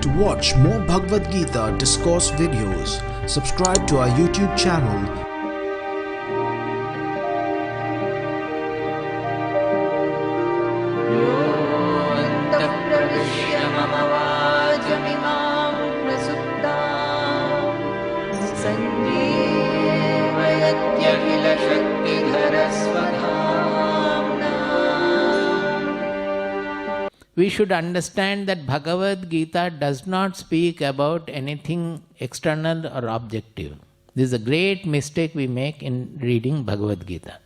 To watch more Bhagavad Gita discourse videos, subscribe to our YouTube channel. We should understand that Bhagavad Gita does not speak about anything external or objective. This is a great mistake we make in reading Bhagavad Gita.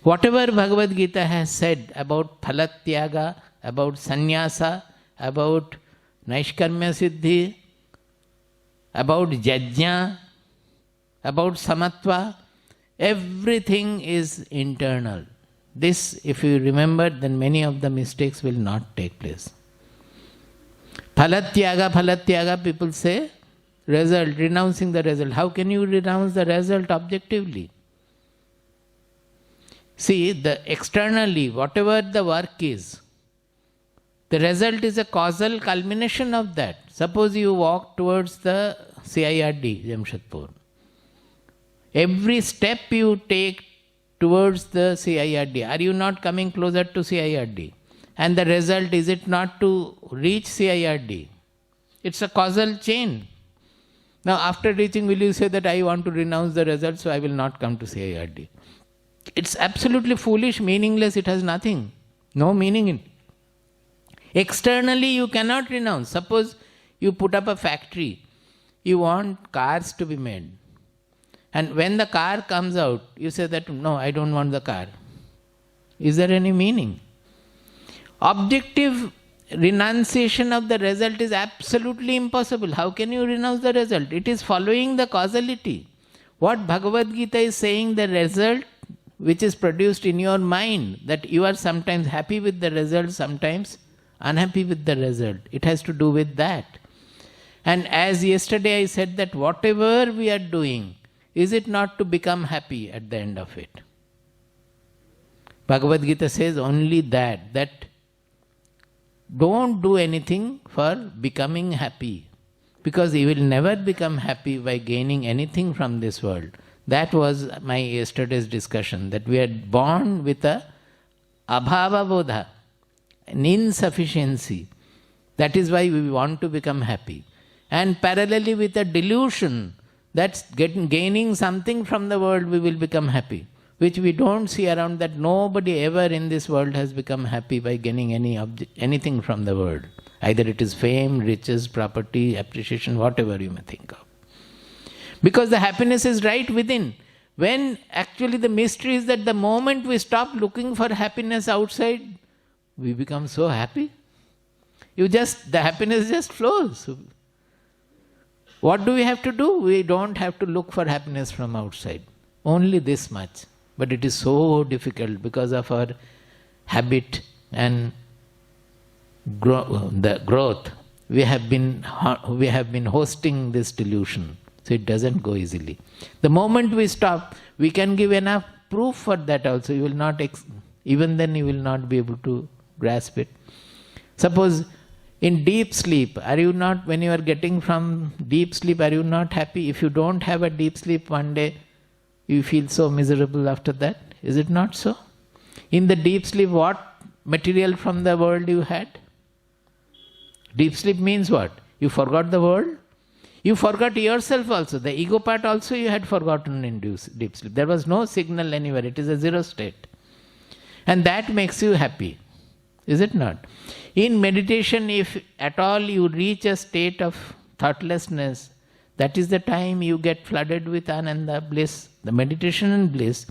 Whatever Bhagavad Gita has said about phalatyaga, about sannyasa, about naishkarmya siddhi, about jajna, about samatva, everything is internal. This, if you remember, then many of the mistakes will not take place. Phalatyaga, people say, result, renouncing the result. How can you renounce the result objectively? See, externally, whatever the work is, the result is a causal culmination of that. Suppose you walk towards the CIRD, Jamshedpur. Every step you take towards the CIRD, are you not coming closer to CIRD? And the result, is it not to reach CIRD? It's a causal chain. Now after reaching, will you say that I want to renounce the result, so I will not come to CIRD? It's absolutely foolish, meaningless, it has nothing. No meaning in it. Externally you cannot renounce. Suppose you put up a factory, you want cars to be made. And when the car comes out, you say that, no, I don't want the car. Is there any meaning? Objective renunciation of the result is absolutely impossible. How can you renounce the result? It is following the causality. What Bhagavad Gita is saying, the result which is produced in your mind, that you are sometimes happy with the result, sometimes unhappy with the result. It has to do with that. And as yesterday I said that whatever we are doing, is it not to become happy at the end of it? Bhagavad Gita says only that don't do anything for becoming happy, because you will never become happy by gaining anything from this world. That was my yesterday's discussion, that we are born with a abhava bodha, an insufficiency. That is why we want to become happy. And parallelly with a delusion, that's gaining something from the world, we will become happy, which we don't see around, that nobody ever in this world has become happy by gaining anything from the world. Either it is fame, riches, property, appreciation, whatever you may think of. Because the happiness is right within. When actually the mystery is that the moment we stop looking for happiness outside, we become so happy. The happiness just flows. What do we have to do? We don't have to look for happiness from outside. Only this much. But it is so difficult because of our habit and the growth. We have been hosting this delusion. So it doesn't go easily. The moment we stop, we can give enough proof for that also. You will not, even then you will not be able to grasp it. Suppose in deep sleep, are you not, when you are getting from deep sleep, are you not happy? If you don't have a deep sleep one day, you feel so miserable after that. Is it not so? In the deep sleep, what material from the world you had? Deep sleep means what? You forgot the world. You forgot yourself also. The ego part also you had forgotten in deep sleep. There was no signal anywhere. It is a zero state. And that makes you happy. Is it not? In meditation, if at all you reach a state of thoughtlessness, that is the time you get flooded with ananda, bliss, the meditation and bliss.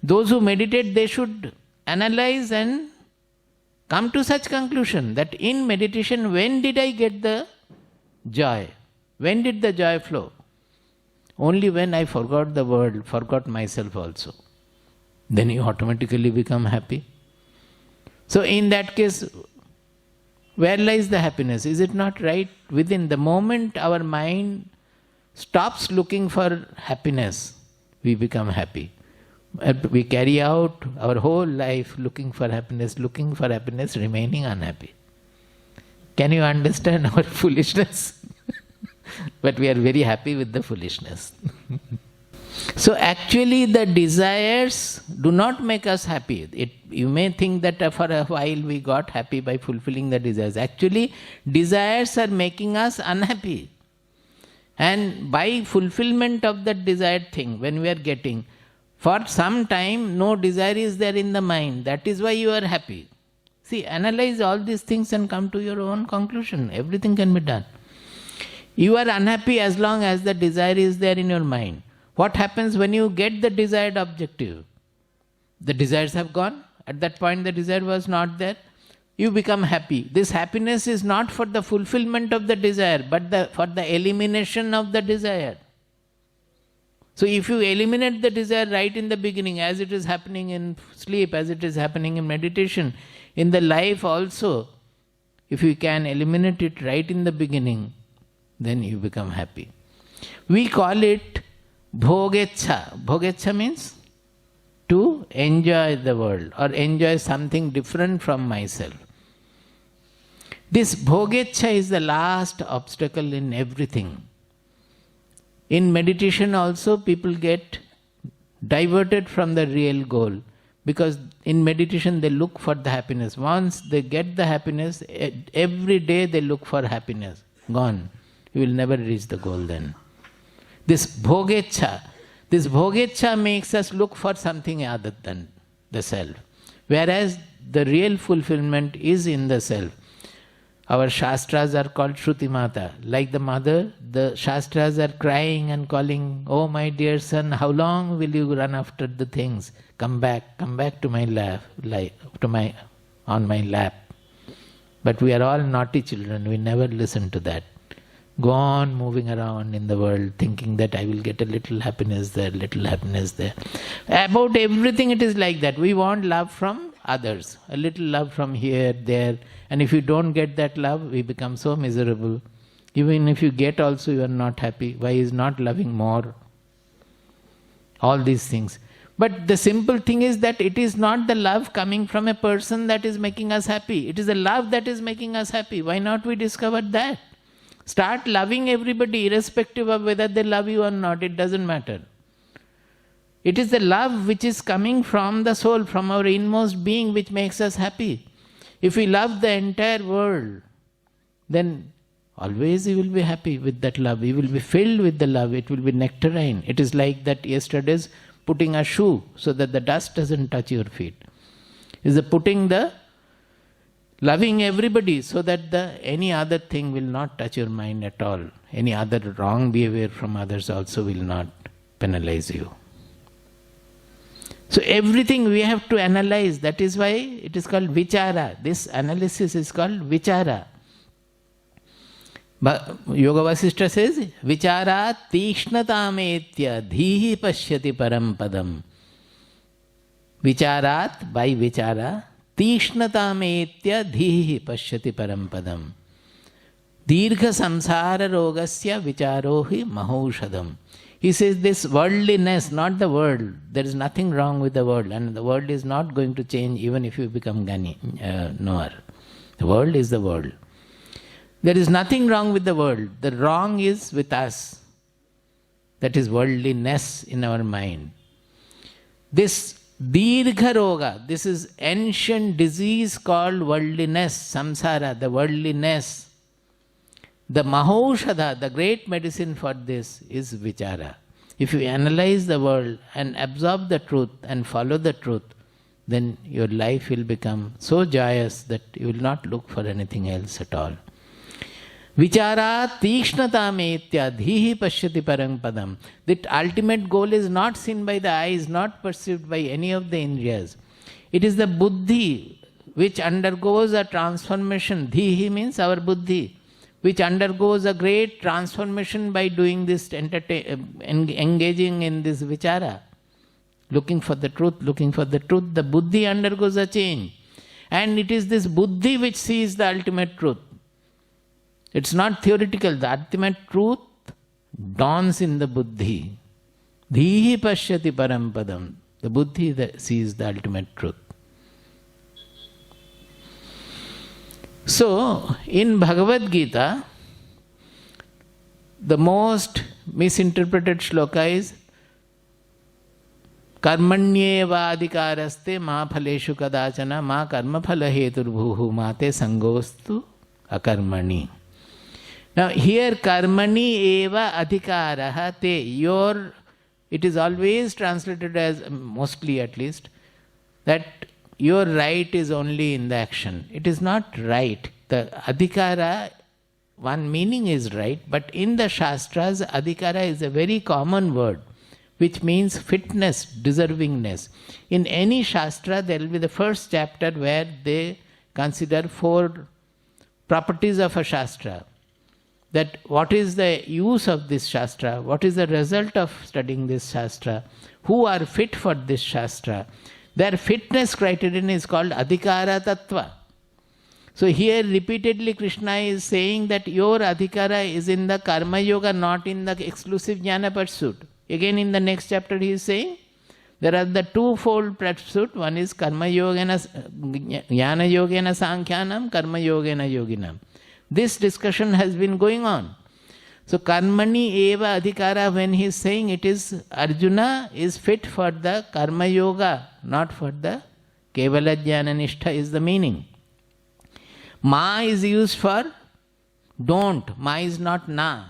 Those who meditate, they should analyze and come to such conclusion that in meditation, when did I get the joy? When did the joy flow? Only when I forgot the world, forgot myself also. Then you automatically become happy. So in that case, where lies the happiness? Is it not right within? The moment our mind stops looking for happiness, we become happy. We carry out our whole life looking for happiness, remaining unhappy. Can you understand our foolishness? But we are very happy with the foolishness. So actually the desires do not make us happy. You may think that for a while we got happy by fulfilling the desires. Actually, desires are making us unhappy. And by fulfillment of that desired thing, when we are getting, for some time no desire is there in the mind. That is why you are happy. See, analyze all these things and come to your own conclusion. Everything can be done. You are unhappy as long as the desire is there in your mind. What happens when you get the desired objective? The desires have gone. At that point the desire was not there. You become happy. This happiness is not for the fulfillment of the desire, but for the elimination of the desire. So if you eliminate the desire right in the beginning, as it is happening in sleep, as it is happening in meditation, in the life also, if you can eliminate it right in the beginning, then you become happy. We call it bhogecha. Bhogecha means to enjoy the world or enjoy something different from myself. This bhogecha is the last obstacle in everything. In meditation also people get diverted from the real goal, because in meditation they look for the happiness. Once they get the happiness, every day they look for happiness. Gone. You will never reach the goal then. This bhogecha makes us look for something other than the self. Whereas the real fulfillment is in the self. Our Shastras are called Shruti Mata. Like the mother, the Shastras are crying and calling, "Oh my dear son, how long will you run after the things? Come back to my lap, on my lap." But we are all naughty children, we never listen to that. Go on moving around in the world thinking that I will get a little happiness there, little happiness there. About everything it is like that. We want love from others, a little love from here, there. And if you don't get that love, we become so miserable. Even if you get also, you are not happy. Why is not loving more? All these things. But the simple thing is that it is not the love coming from a person that is making us happy. It is the love that is making us happy. Why not we discover that? Start loving everybody irrespective of whether they love you or not. It doesn't matter. It is the love which is coming from the soul, from our inmost being, which makes us happy. If we love the entire world, then always you will be happy with that love. You will be filled with the love. It will be nectarine. It is like that yesterday's putting a shoe so that the dust doesn't touch your feet. Is the putting the loving everybody so that any other thing will not touch your mind at all. Any other wrong behavior from others also will not penalize you. So everything we have to analyze. That is why it is called vichara. This analysis is called vichara. But Yoga Vasishtha says, vichara tikshnatam dhihi pashyati param padam. Vicharat, by vichara, tikshnatam dhihi pashyati param padam. Dirgha samsara rogasya vicharohi mahaushadam. He says this worldliness, not the world. There is nothing wrong with the world, and the world is not going to change even if you become knower. The world is the world. There is nothing wrong with the world. The wrong is with us. That is worldliness in our mind. This Dirgha Roga, this is ancient disease called worldliness, samsara, the worldliness. The Mahaushadha, the great medicine for this is vichara. If you analyze the world and absorb the truth and follow the truth, then your life will become so joyous that you will not look for anything else at all. Vichara tikshnatam dhihi pashyati param padam. That ultimate goal is not seen by the eyes, not perceived by any of the indriyas. It is the buddhi which undergoes a transformation. Dhihi means our buddhi, which undergoes a great transformation by doing this, engaging in this vichara, looking for the truth, the buddhi undergoes a change. And it is this buddhi which sees the ultimate truth. It's not theoretical. The ultimate truth dawns in the buddhi. Dhihi pashyati param padam. The buddhi that sees the ultimate truth. So, in Bhagavad Gita, the most misinterpreted shloka is Karmanyeva adhikaraste ma phaleshu kadachana ma karma phala heturbhuhu mate sangostu akarmani. Now here karmani eva adhikaraha te, it is always translated as, mostly at least, that your right is only in the action. It is not right. The adhikara, one meaning is right, but in the Shastras, adhikara is a very common word, which means fitness, deservingness. In any Shastra, there will be the first chapter where they consider 4 properties of a Shastra. That what is the use of this Shastra, what is the result of studying this Shastra, who are fit for this Shastra. Their fitness criterion is called adhikara tattva. So here repeatedly Krishna is saying that your adhikara is in the karma yoga, not in the exclusive jnana pursuit. Again in the next chapter he is saying, there are the twofold pursuit. One is karma yogena, jnana yogena sankhyanam, karma yogena yoginam. This discussion has been going on. So karmani eva adhikara, when he is saying it is, Arjuna is fit for the karma yoga, not for the kevala jnana nishtha is the meaning. Ma is used for don't. Ma is not na.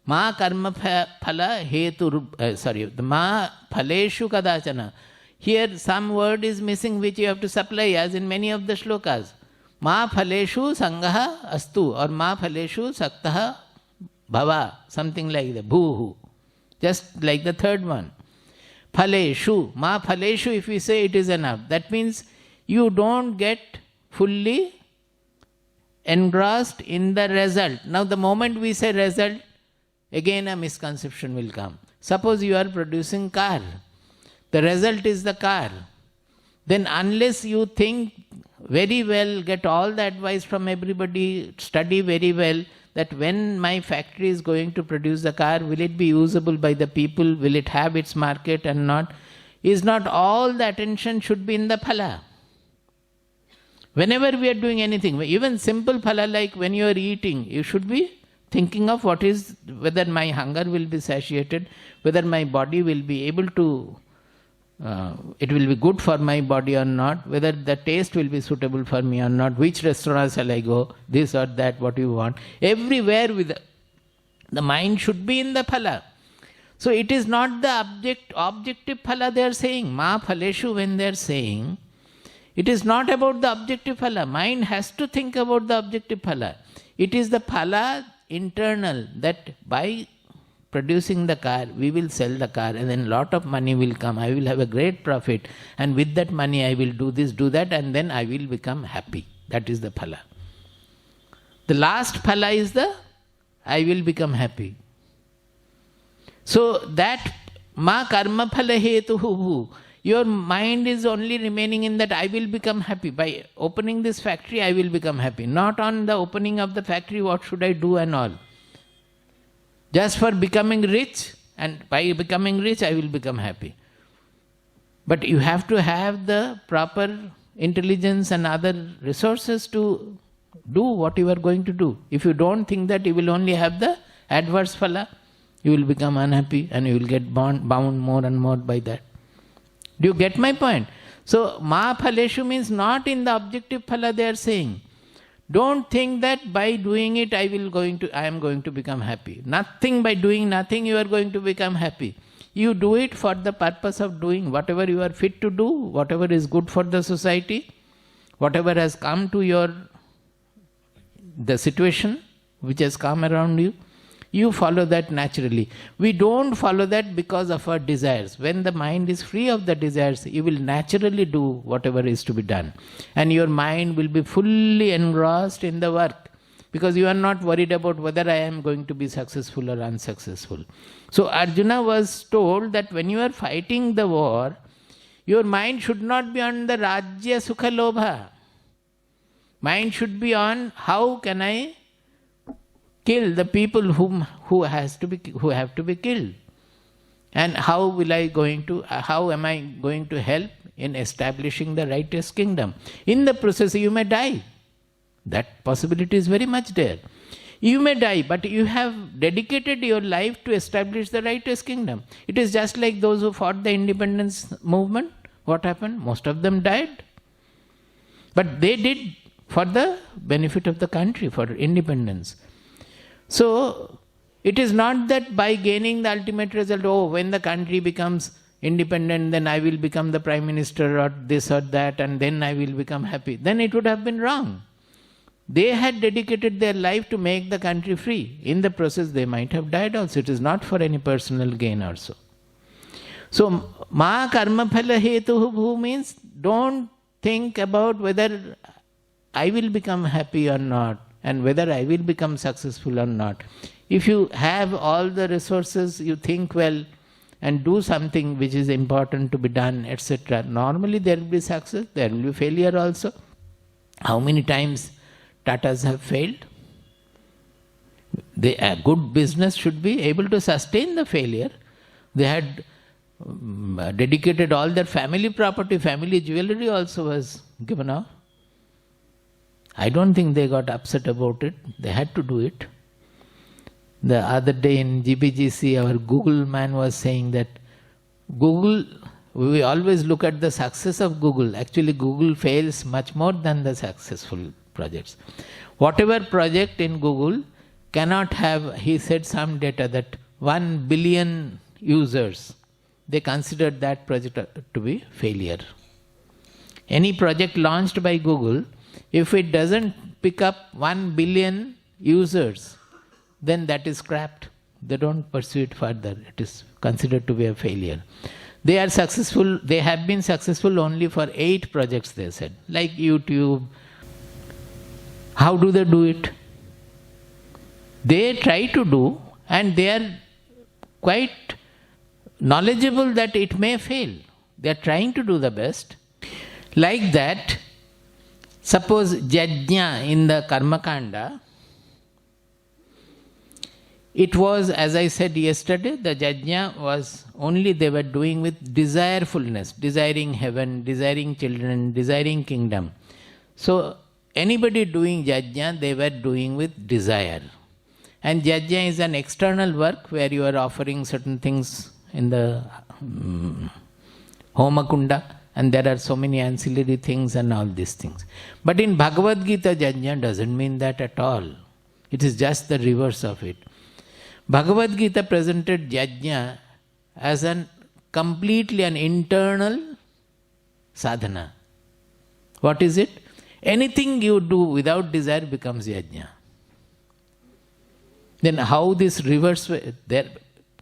Ma karma phala hetu, the ma phaleshu kadachana. Here some word is missing which you have to supply, as in many of the shlokas. Ma phaleshu sangaha astu, or ma phaleshu saktaha bhava, something like that, bhuhu. Just like the third one. Phaleshu, ma phaleshu, if we say it is enough. That means you don't get fully engrossed in the result. Now the moment we say result, again a misconception will come. Suppose you are producing car. The result is the car. Then unless you think very well, get all the advice from everybody, study very well, that when my factory is going to produce the car, will it be usable by the people, will it have its market and not? Is not all the attention should be in the phala. Whenever we are doing anything, even simple phala like when you are eating, you should be thinking of what is, whether my hunger will be satiated, whether my body will be able to, it will be good for my body or not, whether the taste will be suitable for me or not, which restaurant shall I go, this or that, what you want. Everywhere with the mind should be in the phala. So it is not the objective phala they are saying. Ma phaleshu, when they are saying, it is not about the objective phala. Mind has to think about the objective phala. It is the phala internal, that by producing the car, we will sell the car and then lot of money will come. I will have a great profit, and with that money I will do this, do that, and then I will become happy. That is the phala. The last phala is the I will become happy. So that ma karma phala hetuhu, your mind is only remaining in that I will become happy. By opening this factory, I will become happy. Not on the opening of the factory, what should I do and all. Just for becoming rich, and by becoming rich, I will become happy. But you have to have the proper intelligence and other resources to do what you are going to do. If you don't think that you will only have the adverse phala, you will become unhappy and you will get bound more and more by that. Do you get my point? So, ma phaleshu means not in the objective phala they are saying. Don't think that by doing it I am going to become happy. Nothing, by doing nothing you are going to become happy. You do it for the purpose of doing whatever you are fit to do, whatever is good for the society, whatever has come to the situation which has come around you. You follow that naturally. We don't follow that because of our desires. When the mind is free of the desires, you will naturally do whatever is to be done. And your mind will be fully engrossed in the work, because you are not worried about whether I am going to be successful or unsuccessful. So Arjuna was told that when you are fighting the war, your mind should not be on the Rajya Sukha Lobha. Mind should be on how can I kill the people who have to be killed, and how am I going to help in establishing the righteous kingdom. In the process you may die, That possibility is very much there. You may die, but you have dedicated your life to establish the righteous kingdom. It is just like those who fought the independence movement. What happened? Most of them died. But they did for the benefit of the country, for independence. So, it is not that by gaining the ultimate result, oh, when the country becomes independent, then I will become the prime minister or this or that, and then I will become happy. Then it would have been wrong. They had dedicated their life to make the country free. In the process, they might have died also. It is not for any personal gain also. So, ma karma phala hetu bhu means don't think about whether I will become happy or not and whether I will become successful or not. If you have all the resources, you think well and do something which is important to be done, etc. Normally there will be success, there will be failure also. How many times Tatas have failed? A good business should be able to sustain the failure. They had dedicated all their family property, family jewelry also was given off. I don't think they got upset about it. They had to do it. The other day in GBGC, our Google man was saying that Google, we always look at the success of Google. Actually, Google fails much more than the successful projects. Whatever project in Google cannot have, he said some data that 1 billion users, they considered that project to be failure. Any project launched by Google, if it doesn't pick up 1 billion users, then that is scrapped. They don't pursue it further. It is considered to be a failure. They are successful, they have been successful only for 8 projects, they said, like YouTube. How do they do it? They try to do, and they are quite knowledgeable that it may fail. They are trying to do the best. Like that, suppose Yajna in the Karma Kanda, it was, as I said yesterday, the Yajna was only they were doing with desirefulness, desiring heaven, desiring children, desiring kingdom. So, anybody doing Yajna, they were doing with desire. And Yajna is an external work where you are offering certain things in the Homakunda, and there are so many ancillary things and all these things. But in Bhagavad Gita, Yajna doesn't mean that at all. It is just the reverse of it. Bhagavad Gita presented Yajna as completely an internal sadhana. What is it? Anything you do without desire becomes Yajna. Then how this reverse way? There,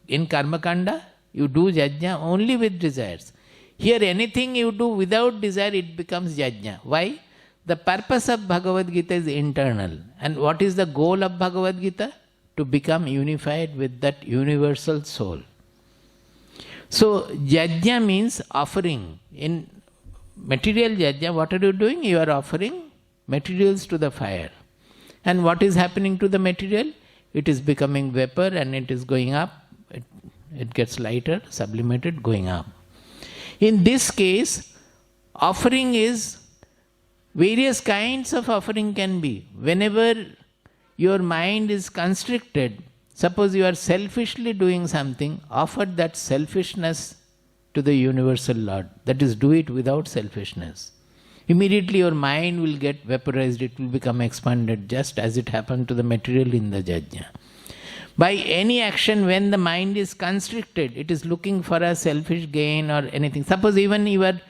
in Karma Kanda, you do Yajna only with desires. Here anything you do without desire, it becomes Yajna. Why? The purpose of Bhagavad Gita is internal. And what is the goal of Bhagavad Gita? To become unified with that universal soul. So, Yajna means offering. In material Yajna, what are you doing? You are offering materials to the fire. And what is happening to the material? It is becoming vapor and it is going up. It gets lighter, sublimated, going up. In this case, offering is, various kinds of offering can be. Whenever your mind is constricted, suppose you are selfishly doing something, offer that selfishness to the universal Lord. That is, do it without selfishness. Immediately your mind will get vaporized, it will become expanded, just as it happened to the material in the Yajna. By any action, when the mind is constricted, it is looking for a selfish gain or anything. Suppose even you are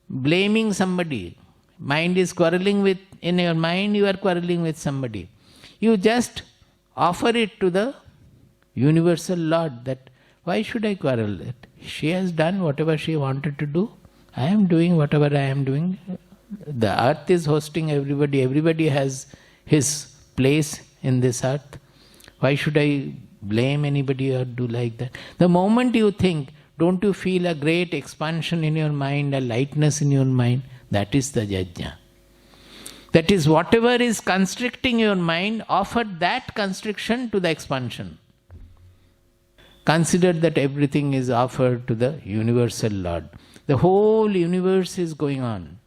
blaming somebody, mind is quarreling with, in your mind you are quarreling with somebody. You just offer it to the universal Lord that, why should I quarrel? She has done whatever she wanted to do. I am doing whatever I am doing. The earth is hosting everybody. Everybody has his place in this earth. Why should I blame anybody or do like that? The moment you think, don't you feel a great expansion in your mind, a lightness in your mind? That is the Yajna. That is, whatever is constricting your mind, offer that constriction to the expansion. Consider that everything is offered to the universal Lord. The whole universe is going on.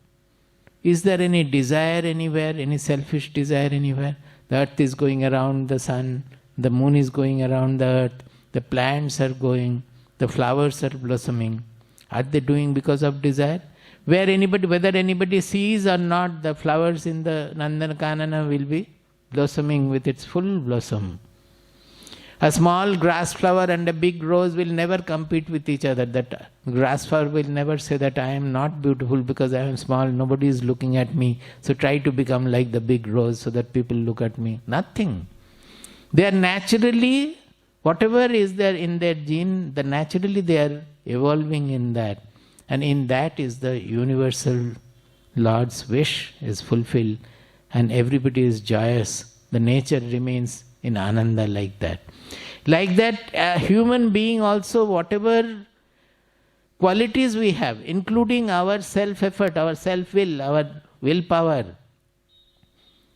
Is there any desire anywhere, any selfish desire anywhere? The earth is going around the sun, the moon is going around the earth, the plants are going, the flowers are blossoming. Are they doing because of desire? Whether anybody sees or not, the flowers in the Nandankanana will be blossoming with its full blossom. A small grass flower and a big rose will never compete with each other. That grass flower will never say that I am not beautiful because I am small, nobody is looking at me, so try to become like the big rose so that people look at me. Nothing. They are naturally, whatever is there in their gene, naturally they are evolving in that. And in that is the universal Lord's wish is fulfilled and everybody is joyous. The nature remains in Ananda like that. Like that, a human being also, whatever qualities we have, including our self-effort, our self-will, our willpower,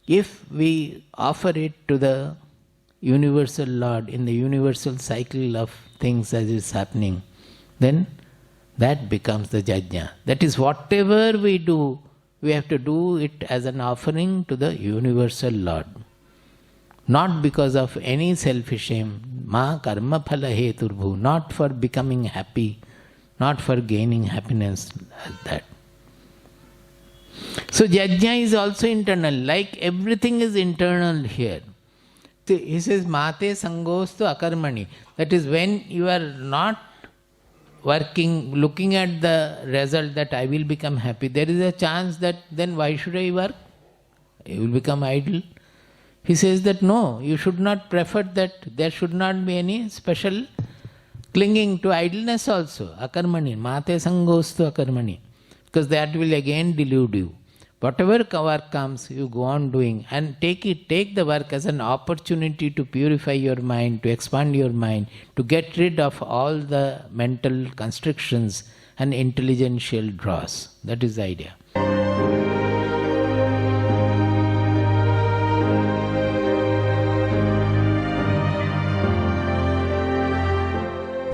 if we offer it to the universal Lord in the universal cycle of things as is happening, then that becomes the jajna. That is, whatever we do, we have to do it as an offering to the universal Lord. Not because of any selfish aim. Ma karma phala heturbhu. Not for becoming happy, not for gaining happiness like that. So jajna is also internal, like everything is internal here. He says, Mate sangostu akarmani. That is, when you are not working, looking at the result that I will become happy, there is a chance that then why should I work? You will become idle. He says that no, you should not prefer that. There should not be any special clinging to idleness also. Akarmani, mate sangostu akarmani. Because that will again delude you. Whatever work comes, you go on doing and take the work as an opportunity to purify your mind, to expand your mind, to get rid of all the mental constrictions and intelligential draws. That is the idea.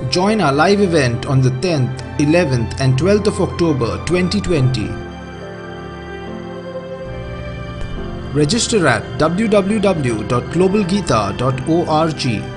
Join our live event on the 10th, 11th and 12th of October 2020. Register at www.globalgeeta.org.